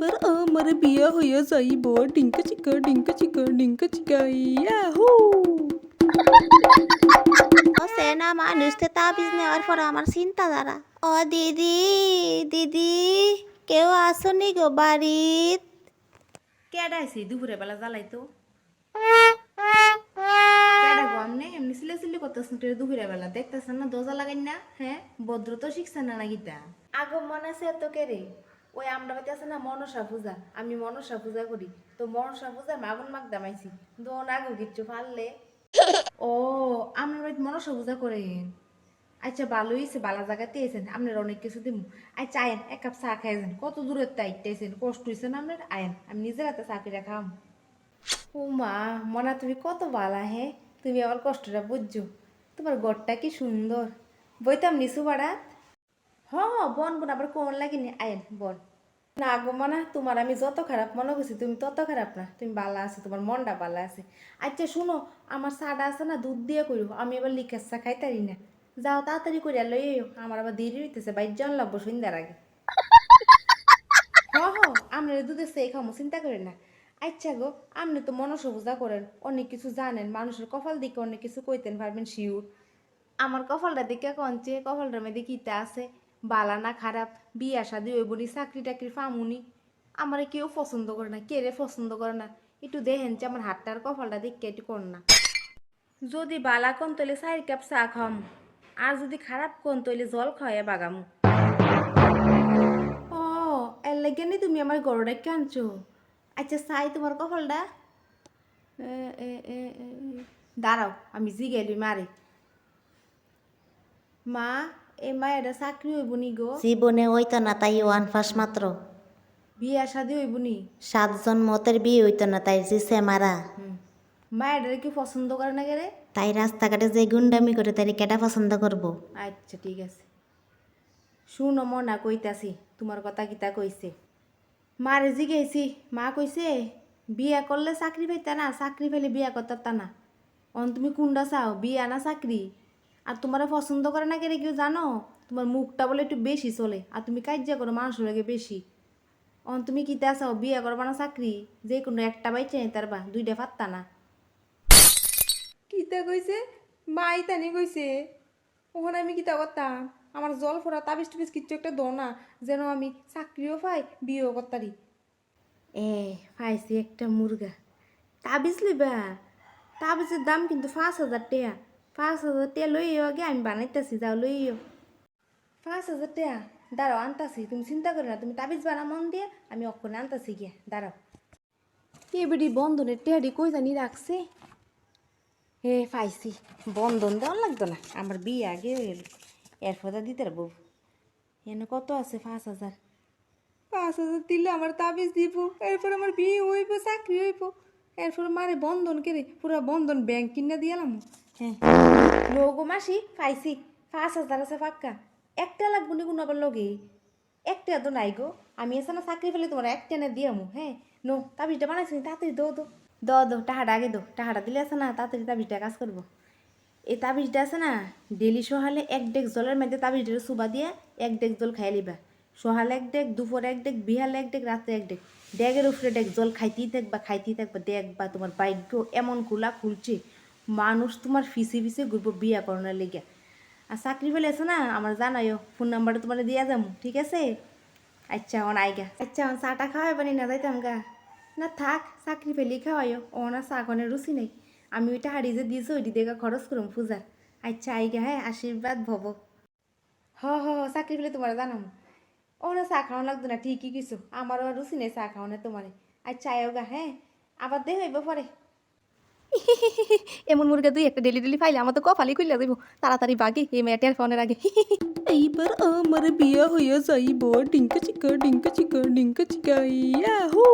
এইবার আমার বিয়ে হয়ে যাইব ডিঙ্কা চিকা ডিঙ্কা চিকা ডিঙ্কা চিকা ইয়াহু। সেনা মানুষকে তাবিজ নেওয়ার পর আমার চিন্তাধারা ও দিদি দিদি কেউ আসনি গো বাড়িত কেডা আইছে দুপুরে বেলা জ্বালাই তো কেডা গো আমনে এমনি সিলে করতেছেন তো দুপুরে বেলা দেখতেছেন না দরজা লাগাই না হ্যাঁ ভদ্র তো শিখছেন না গীতা আগো মনে আছে তো কে রে ওই আমরা বাড়িতে আছে না মনসা পূজা আমি মনসা পূজা করি তো মনসা পূজা মাগুন মাগ দামাইছি দোন আগো কিচ্ছু পারলে ও আমরা বাড়িতে মনসা পূজা করেন আচ্ছা ভালোই হয়েছে বালা জায়গাতে এসেন আপনার অনেক কিছু দিব আচ্ছা আয়েন এক কাপ চা খাইছেন কত দূরের তাইতেছেন কষ্ট হয়েছে না আপনার আয়েন আমি নিজের হাতে চা করে খাম ও মা মনা তুমি কত বালা হে তুমি আমার কষ্টটা বুঝছো তোমার ঘরটা কি সুন্দর বইতাম নিচু বাড়াত বন বোন আবার কোন লাগিনি আয়েন বন না গো মনা তোমার আমি যত খারাপ মনে করছি তুমি তত খারাপ না তুমি বালা আছে তোমার মনটা বালা আছে আচ্ছা শুনো আমার চাটা আছে না দুধ দিয়ে করো আমি এবার লিখে চা খাইতারি না যাও তাড়াতাড়ি করে লই আমার আবার দেরি হইতেছে বাইর জন লাগবো সন্ধ্যার আগে আপনার দুধের সেই খামো চিন্তা করেন না আচ্ছা গো আপনি তো মনসা পূজা করেন অনেক কিছু জানেন মানুষের কপাল দিকে অনেক কিছু কইতেন পারবেন শিউর আমার কপালটা দিকে কনছে কপালটার মধ্যে কিতা আছে বালা না খারাপ বিয়া শাদি হইবনি চাকরি টাকরি ফামুনি আমারে কেউ পছন্দ করে না কে রে পছন্দ করে না একটু দেখেন যে আমার হাতটার কপালটা দিকে একটু কর না যদি বালা কোন তৈলে 4 কাপ চা খাম আর যদি খারাপ কোন তৈলে জল খাওয়াই বাগামু ও এর লাগে নি তুমি আমার গরুটা আনছো আচ্ছা চাই তোমার কপালটা দাঁড়াও আমি জিগেলি মারে মা এ মা এটা চাকরি হইব নি গো জীবনে হইতো না তাই ওয়ান ফাঁস মাত্র বিয়া শাদি হইব নি 7 জন মতের বিয়ে হইতো না তাই জিসে মারা মা এটা কি পছন্দ করে না গেলে তাই রাস্তাঘাটে যে গুন্ডামি করে তাই কেটা পছন্দ করবো আচ্ছা ঠিক আছে শুনো মনা কইতাছি তোমার কথা কিতা কইছে মারে জিগেছি মা কইছে বিয়া করলে চাকরি পাইতা না চাকরি পাইলে বিয়া করতা না অন তুমি কোনটা চাও বিয়া না চাকরি আর তোমার পছন্দ করে না কেন কেউ জানো তোমার মুখটা বলে একটু বেশি চলে আর তুমি কাজ্যা করো মানুষের লাগে বেশি অন তুমি কিতা চাও বিয়া করবা না চাকরি যে কোনো একটা বাইচে তার বা দুইটা পাত্তা না কিতা কইছে মাই তানি কইছে ওখানে আমি কিতা করতাম আমার জল ফোরা তাবিজ টুবিজ কিচ্ছু একটা দো না যেন আমি চাকরিও পাই বিয়েও করতারি পাইছি একটা মুরগা তাবিজ লিবা তাবিজের দাম কিন্তু 5,000 টাকা 5,000 টাকা লইও আগে আমি বানাইতেছি যাও লইও 5,000 টাকা দাঁড়াও আনতাছি তুমি চিন্তা করো না তুমি তাবিজ বানা মন দিয়ে আমি অক্ষণে আনতাছি গিয়া দাঁড়াও এবারে বন্ধনের টেহারি কই জানি রাখছে পাইছি বন্ধন দেওয়ার লাগতো না আমার বিয়ে আগে এরপরে দিতে পারবো এনে কত আছে 5,000 5,000 দিলে আমার তাবিজ দিব এরপর আমার বিয়ে হইব চাকরি হইব এরপর মারে বন্ধন কেড়ে পুরো বন্ধন ব্যাংক কিনে দিয়ালাম লোগো মাসি পাইছি 5,000 আছে পাক্কা একটা লাগবো নি কোনো আবার লগে একটা তো নাই গো আমি এসে না চাকরি পেলে তোমার একটা না দিয়ামু নো তাবিজটা বানাইছি তাড়াতাড়ি দো টাকাটা আগে দো টাকাটা দিলে আছে না তাড়াতাড়ি তাবিজটা কাজ করবো এই তাবিজটা আছে না ডেলি সকালে 1 ডেক জলের মধ্যে তাবিজটা চুবা দিয়ে 1 ডেক জল খাই লিবা সকালে 1 ডেক দুপুরে 1 ডেক বিহালে 1 ডেক রাতে 1 ডেক ডেকের উপরে ডেক জল খাইতেই থাকবা দেখবা তোমার ভাগ্য এমন খুলছে মানুষ তোমার ফিসে ঘুরবো বিয়া করানোর লেগে আর চাকরি পেলে আছে না আমার জানাইও ফোন নাম্বারটা তোমার দিয়া যাবো ঠিক আছে আচ্ছা আমার আইগা আচ্ছা আমার চাটা খাওয়াই বানি না যাইতাম গা না থাক চাকরি পেলেই খাওয়াইও ওনার চা খাওয়ানোর রুচি নেই আমি ওইটা হাড়ি যে দিয়েছি ওইটি দেখা খরচ করুম পূজার আচ্ছা আইগা আশীর্বাদ ভব চাকরি পেলে তোমার জানাম ওনা চা খাওয়ানো লাগতো না ঠিকই কিছু আমারও আর রুচি নেই চা খাওয়ানো তোমারে আচ্ছা আয়ো গা আবার দেখ হইব পরে এমন মুরগা তুই একটা ডেলি ফাইলে আমার তো কপালই খুললে যাইব তাড়াতাড়ি বাকি এই মেয়েটার ফোনের আগে। এইবার আমার বিয়ে হয়ে যাইব ডিঙ্কা চিকা ডিঙ্কা চিকা ডিঙ্কা চিকা ইয়াহু।